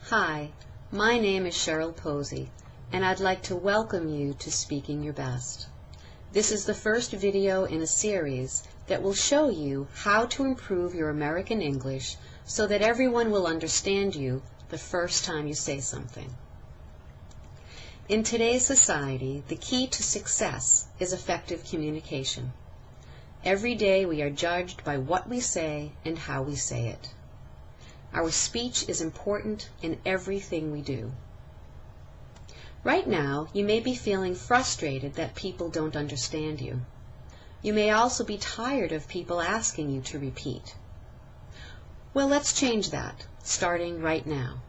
Hi, my name is Cheryl Posey, and I'd like to welcome you to Speaking Your Best. This is the first video in a series that will show you how to improve your American English so that everyone will understand you the first time you say something. In today's society, the key to success is effective communication. Every day we are judged by what we say and how we say it. Our speech is important in everything we do. Right now, you may be feeling frustrated that people don't understand you. You may also be tired of people asking you to repeat. Well, let's change that, starting right now.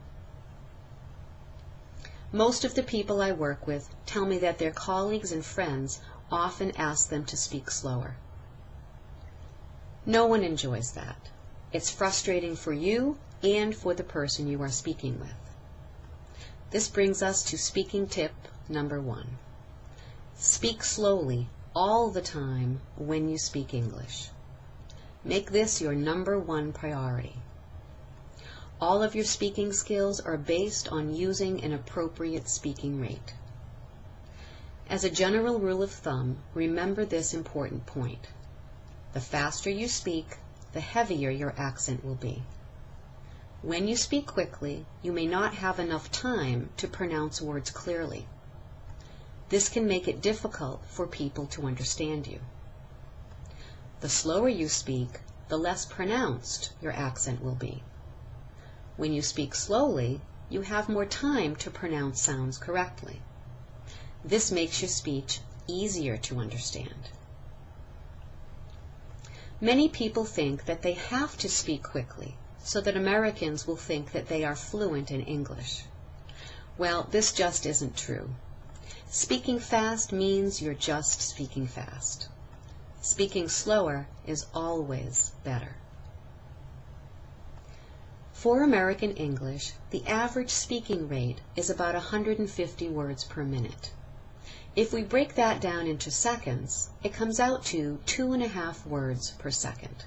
Most of the people I work with tell me that their colleagues and friends often ask them to speak slower. No one enjoys that. It's frustrating for you and for the person you are speaking with. This brings us to speaking tip number 1. Speak slowly all the time when you speak English. Make this your number 1 priority. All of your speaking skills are based on using an appropriate speaking rate. As a general rule of thumb, remember this important point. The faster you speak, the heavier your accent will be. When you speak quickly, you may not have enough time to pronounce words clearly. This can make it difficult for people to understand you. The slower you speak, the less pronounced your accent will be. When you speak slowly, you have more time to pronounce sounds correctly. This makes your speech easier to understand. Many people think that they have to speak quickly so that Americans will think that they are fluent in English. Well, this just isn't true. Speaking fast means you're just speaking fast. Speaking slower is always better. For American English, the average speaking rate is about 150 words per minute. If we break that down into seconds, it comes out to 2.5 words per second.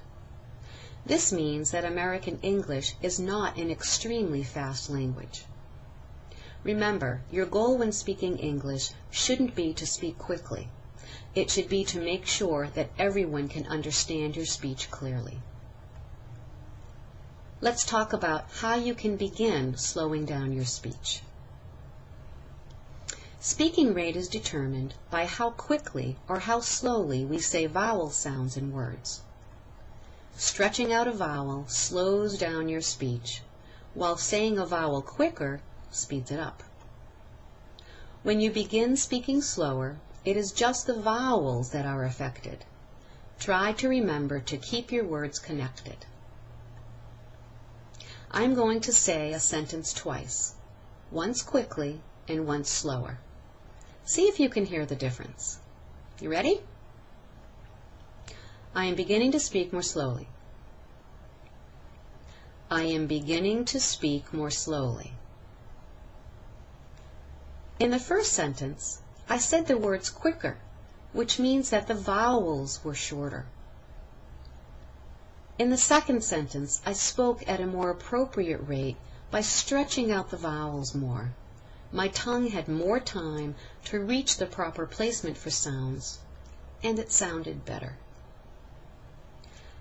This means that American English is not an extremely fast language. Remember, your goal when speaking English shouldn't be to speak quickly. It should be to make sure that everyone can understand your speech clearly. Let's talk about how you can begin slowing down your speech. Speaking rate is determined by how quickly or how slowly we say vowel sounds in words. Stretching out a vowel slows down your speech, while saying a vowel quicker speeds it up. When you begin speaking slower, it is just the vowels that are affected. Try to remember to keep your words connected. I'm going to say a sentence twice, once quickly and once slower. See if you can hear the difference. You ready? I am beginning to speak more slowly. I am beginning to speak more slowly. In the first sentence, I said the words quicker, which means that the vowels were shorter. In the second sentence, I spoke at a more appropriate rate by stretching out the vowels more. My tongue had more time to reach the proper placement for sounds, and it sounded better.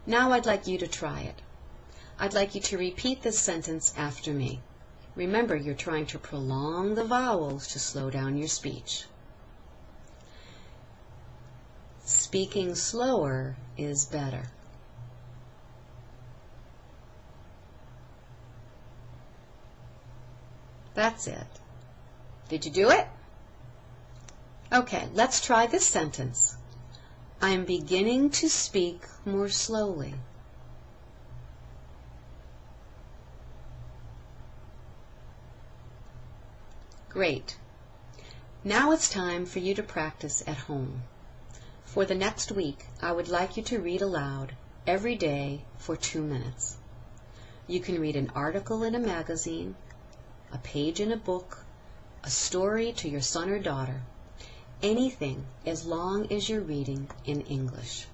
Now I'd like you to try it. I'd like you to repeat this sentence after me. Remember, you're trying to prolong the vowels to slow down your speech. Speaking slower is better. That's it. Did you do it? Okay, let's try this sentence. I'm beginning to speak more slowly. Great. Now it's time for you to practice at home. For the next week, I would like you to read aloud every day for 2 minutes. You can read an article in a magazine, a page in a book, a story to your son or daughter, anything as long as you're reading in English.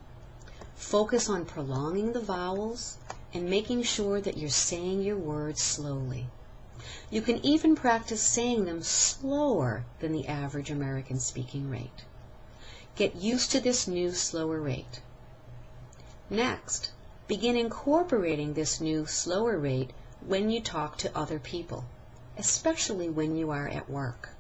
Focus on prolonging the vowels and making sure that you're saying your words slowly. You can even practice saying them slower than the average American speaking rate. Get used to this new slower rate. Next, begin incorporating this new slower rate when you talk to other people, especially when you are at work.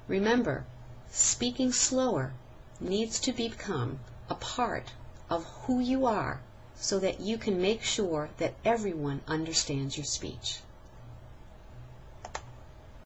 Remember, speaking slower needs to become a part of who you are so that you can make sure that everyone understands your speech.